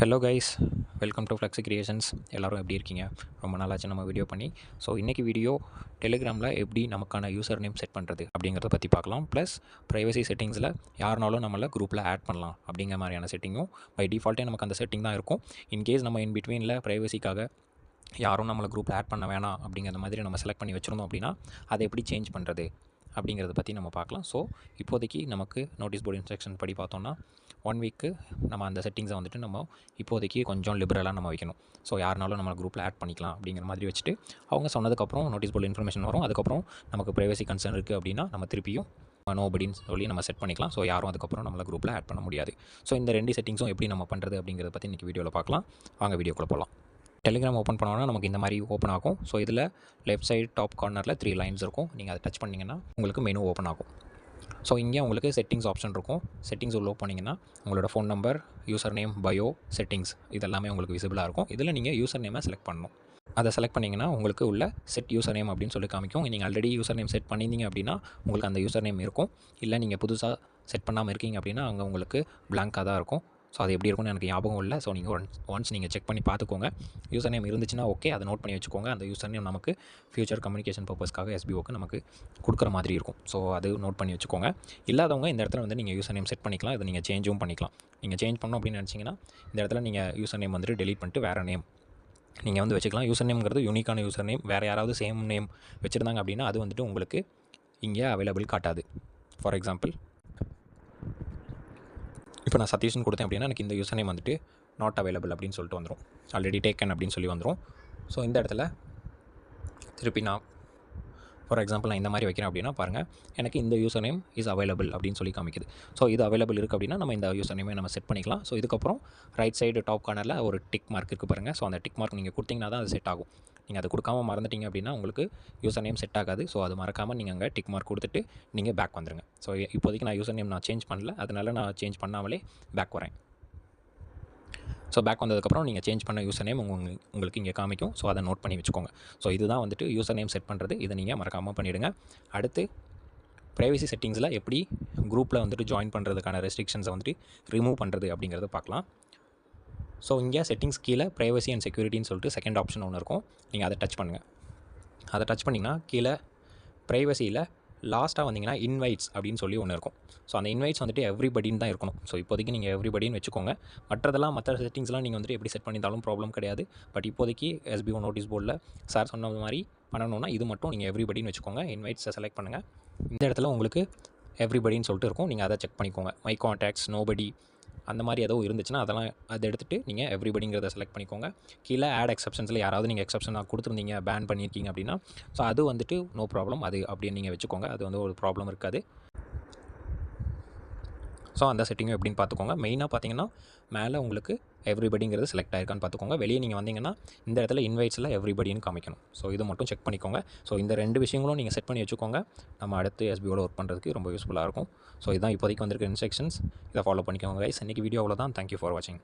Hello guys, welcome to flexi creations. எல்லோரும் எப்படி இருக்கீங்க? ரொம்ப நாளாச்சு நம்ம வீடியோ பண்ணி. ஸோ இன்றைக்கி வீடியோ டெலிகிராமில் எப்படி நமக்கான யூசர் நேம் செட் பண்ணுறது அப்படிங்கிறத பற்றி பார்க்கலாம். ப்ளஸ் ப்ரைவசி செட்டிங்ஸில் யாருனாலும் நம்மளை குரூப்பில் ஆட் பண்ணலாம் அப்படிங்கிற மாதிரியான செட்டிங்கும் பை டிஃபால்ட்டே நமக்கு அந்த செட்டிங் தான் இருக்கும். இன்கேஸ் நம்ம இன் பிட்வீனில் ப்ரைவசிக்காக யாரும் நம்மளை குரூப்பில் ஆட் பண்ண வேணாம் அப்படிங்கிற மாதிரி நம்ம செலக்ட் பண்ணி வச்சுருந்தோம் அப்படின்னா அதை எப்படி சேஞ்ச் பண்ணுறது அப்படிங்கிறத பற்றி நம்ம பார்க்கலாம். ஸோ இப்போதைக்கு நமக்கு நோட்டீஸ் போர்டு இன்ஸ்ட்ரக்ஷன் படி பார்த்தோன்னா 1 வீக்கு நம்ம அந்த செட்டிங்ஸை வந்துட்டு நம்ம இப்போதைக்கு கொஞ்சம் லிபரலாக நம்ம வைக்கணும். ஸோ யாருனாலும் நம்ம குரூப்பில் ஆட் பண்ணிக்கலாம் அப்படிங்கிற மாதிரி வச்சுட்டு அவங்க சொன்னதுக்கப்புறம் நோட்டீஸ் போர்டு இன்ஃபர்மேஷன் வரும். அதுக்கப்புறம் நமக்கு ப்ரைவசி கன்சர்ன் இருக்குது அப்படின்னா நம்ம திருப்பியும் நோபடின்னு சொல்லி நம்ம செட் பண்ணிக்கலாம். ஸோ யாரும் அதுக்கப்புறம் நம்மளை குரூப்பில் ஆட் பண்ண முடியாது. ஸோ இந்த 2 செட்டிங்ஸும் எப்படி நம்ம பண்ணுறது அப்படிங்கிறத பற்றி இன்றைக்கி வீடியோவில் பார்க்கலாம். வாங்க வீடியோக்குள்ளே போகலாம். டெலிகிராம் ஓப்பன் பண்ணோன்னா நமக்கு இந்த மாதிரி ஓப்பன் ஆகும். ஸோ இதில் லெஃப்ட் சைடு டாப் கார்னரில் 3 லைன்ஸ் இருக்கும். நீங்கள் அதை டச் பண்ணிங்கன்னா உங்களுக்கு மெனு ஓப்பன் ஆகும். ஸோ இங்கே உங்களுக்கு செட்டிங்ஸ் ஆப்ஷன் இருக்கும். செட்டிங்ஸ் உள்ள போனீங்கன்னா உங்களோட phone number, user name, bio, settings இதெல்லாமே உங்களுக்கு விசிபிளாக இருக்கும். இதில் நீங்கள் யூசர் நேமை செலக்ட் பண்ணணும். அதை செலக்ட் பண்ணிங்கன்னா உங்களுக்கு உள்ள செட் யூசர் நேம் அப்படின்னு சொல்லி காமிக்கும். நீங்கள் ஆல்ரெடி யூசர் நேம் செட் பண்ணியிருந்தீங்க அப்படின்னா உங்களுக்கு அந்த யூசர் நேம் இருக்கும். இல்லை நீங்கள் புதுசாக செட் பண்ணாமல் இருக்கீங்க அப்படின்னா அங்கே உங்களுக்கு பிளாங்காக தான் இருக்கும். ஸோ அது எப்படி இருக்கும்னு எனக்கு ஞாபகம் இல்லை. ஸோ நீங்கள் ஒன்ஸ் நீங்கள் செக் பண்ணி பார்த்துக்கோங்க. யூசர் நேம் இருந்துச்சுன்னா ஓகே, அதை நோட் பண்ணி வச்சுக்கோங்க. அந்த யூசர் நேம் நமக்கு ஃபியூச்சர் கம்யூனிகேஷன் பர்பஸ்க்காக எஸ்பிஓக்கு நமக்கு கொடுக்குற மாதிரி இருக்கும். ஸோ அது நோட் பண்ணி வச்சுக்கோங்க. இல்லாதவங்க இந்த இடத்துல வந்து நீங்கள் யூசர் நேம் செட் பண்ணிக்கலாம். இதை நீங்கள் சேஞ்சும் பண்ணிக்கலாம். நீங்கள் சேஞ்ச் பண்ணணும் அப்படின்னு நினச்சிங்கன்னா இந்த இடத்துல நீங்கள் யூசர் நேம் வந்துட்டு டெலீட் பண்ணிட்டு வேறு நேம் நீங்கள் வந்து வச்சுக்கலாம். யூசர் நேம்ங்கிறது யூனிக்கான யூசர் நேம். வேறு யாராவது சேம் நேம் வச்சுருந்தாங்க அப்படின்னா அது வந்துட்டு உங்களுக்கு இங்கே அவைலபிள் காட்டாது. ஃபார் எக்ஸாம்பிள் இப்போ நான் சதீஷ்னு கொடுத்தேன் அப்படின்னா எனக்கு இந்த யூசர் நேம் வந்துட்டு நாட் அவைலபிள் அப்படின்னு சொல்லிட்டு வந்துடும். ஆல்ரெடி டேக்கன் அப்படின்னு சொல்லி வந்துடும். ஸோ இந்த இடத்துல திருப்பி நான் ஃபார் எக்ஸாம்பிள் நான் இந்த மாதிரி வைக்கிறேன் அப்படின்னா பாருங்கள், எனக்கு இந்த யூசர் நேம் இஸ் அவைலபிள் அப்படின்னு சொல்லி காமிக்குது. ஸோ இது அவைலபிள் இருக்குது அப்படின்னா நம்ம இந்த யூசர் நேமே நம்ம செட் பண்ணிக்கலாம். ஸோ இதுக்கப்புறம் ரைட் சைடு டாப் கார்னரில் ஒரு டிக் மார்க் இருக்குது பாருங்கள். ஸோ அந்த டிக் மார்க் நீங்கள் கொடுத்தீங்கன்னா தான் அது செட் ஆகும். நீங்கள் அதை கொடுக்காம மறந்துட்டீங்க அப்படின்னா உங்களுக்கு யூசர் நேம் செட் ஆகாது. ஸோ அது மறக்காமல் நீங்கள் அங்கே டிக் மார்க் கொடுத்துட்டு நீங்கள் பேக் வந்துடுங்க. ஸோ இப்போதைக்கு நான் யூசர் நேம் நான் சேஞ்ச் பண்ணல, அதனால் நான் சேஞ்ச் பண்ணாமலே பேக் வரேன். ஸோ பேக் வந்ததுக்கப்புறம் நீங்கள் சேஞ்ச் பண்ண யூசர் நேம் உங்களுக்கு இங்கே காமிக்கும். ஸோ அதை நோட் பண்ணி வச்சுக்கோங்க. ஸோ இதுதான் வந்துட்டு யூசர் நேம் செட் பண்ணுறது. இதை நீங்கள் மறக்காமல் பண்ணிவிடுங்க. அடுத்து ப்ரைவசி செட்டிங்ஸில் எப்படி குரூப்பில் வந்துட்டு ஜாயின் பண்ணுறதுக்கான ரெஸ்ட்ரிக்ஷன்ஸை வந்துட்டு ரிமூவ் பண்ணுறது அப்படிங்கிறத பார்க்கலாம். ஸோ இங்கே செட்டிங்ஸ் கீழே ப்ரைவசி அண்ட் செக்யூரிட்டின்னு சொல்லிட்டு செகண்ட் ஆப்ஷன் ஒன்று இருக்கும். நீங்கள் அதை டச் பண்ணுங்கள். அதை டச் பண்ணிங்கன்னா கீழே ப்ரைவசியில் லாஸ்ட்டாக வந்தீங்கன்னா இன்வைட்ஸ் அப்படின்னு சொல்லி ஒன்று இருக்கும். ஸோ அந்த இன்வைட்ஸ் வந்துட்டு எவ்ரிபடின்னு தான் இருக்கணும். ஸோ இப்போதைக்கு நீங்கள் எவ்ரிபடின்னு வச்சுக்கோங்க. மற்ற செட்டிங்ஸ்லாம் நீங்கள் வந்துட்டு எப்படி செட் பண்ணியிருந்தாலும் ப்ராப்ளம் கிடையாது. பட் இப்போதைக்கு எஸ்பிஓ நோட்டீஸ் போர்டில் சார் சொன்ன மாதிரி பண்ணணும்னா இது மட்டும் நீங்கள் எவ்ரிபடின்னு வச்சுக்கோங்க. இன்வைட்ஸை செலக்ட் பண்ணுங்கள். இந்த இடத்துல உங்களுக்கு எவ்ரிபடின்னு சொல்லிட்டு இருக்கும். நீங்கள் அதை செக் பண்ணிக்கோங்க. மை கான்டாக்ட்ஸ், நோபடி அந்த மாதிரி ஏதோ இருந்துச்சுன்னா அதெல்லாம் அதை எடுத்துகிட்டு நீங்கள் எவ்ரிபடிங்கிறத செலக்ட் பண்ணிக்கோங்க. கீழே ஆட் எக்ஸப்ஷன்ஸில் யாராவது நீங்கள் எக்ஸப்ஷனாக கொடுத்துருந்தீங்க, பேன் பண்ணியிருக்கீங்க அப்படின்னா ஸோ அது வந்துட்டு நோ ப்ராப்ளம். அது அப்படின்னு நீங்கள் வச்சுக்கோங்க. அது வந்து ஒரு ப்ராப்ளம் இருக்காது. ஸோ அந்த செட்டிங்கும் எப்படின்னு பார்த்துக்கோங்க. மெயினாக பார்த்தீங்கன்னா மேலே உங்களுக்கு எவ்ரிபடிங்கிறது செலக்ட் ஆயிருக்கான்னு பார்த்துக்கோங்க. வெளியே நீங்கள் வந்தீங்கன்னா இந்த இடத்துல இன்வைட்ஸில் எவ்ரிபடின்னு காமிக்கணும். ஸோ இது மட்டும் செக் பண்ணிக்கோங்க. ஸோ இந்த 2 விஷயங்களும் நீங்கள் செட் பண்ணி வச்சுக்கோங்க. நம்ம அடுத்து எஸ்பிஓவில் ஒர்க் பண்ணுறதுக்கு ரொம்ப யூஸ்ஃபுல்லாக இருக்கும். ஸோ இதுதான் இப்போதைக்கு வந்திருக்க இன்ஸ்ட்ரக்ஷன்ஸ். இதை ஃபாலோ பண்ணிக்கோங்க கைஸ். இன்றைக்கி வீடியோ அவ்வளோதான். தேங்க்யூ ஃபார் வாட்சிங்.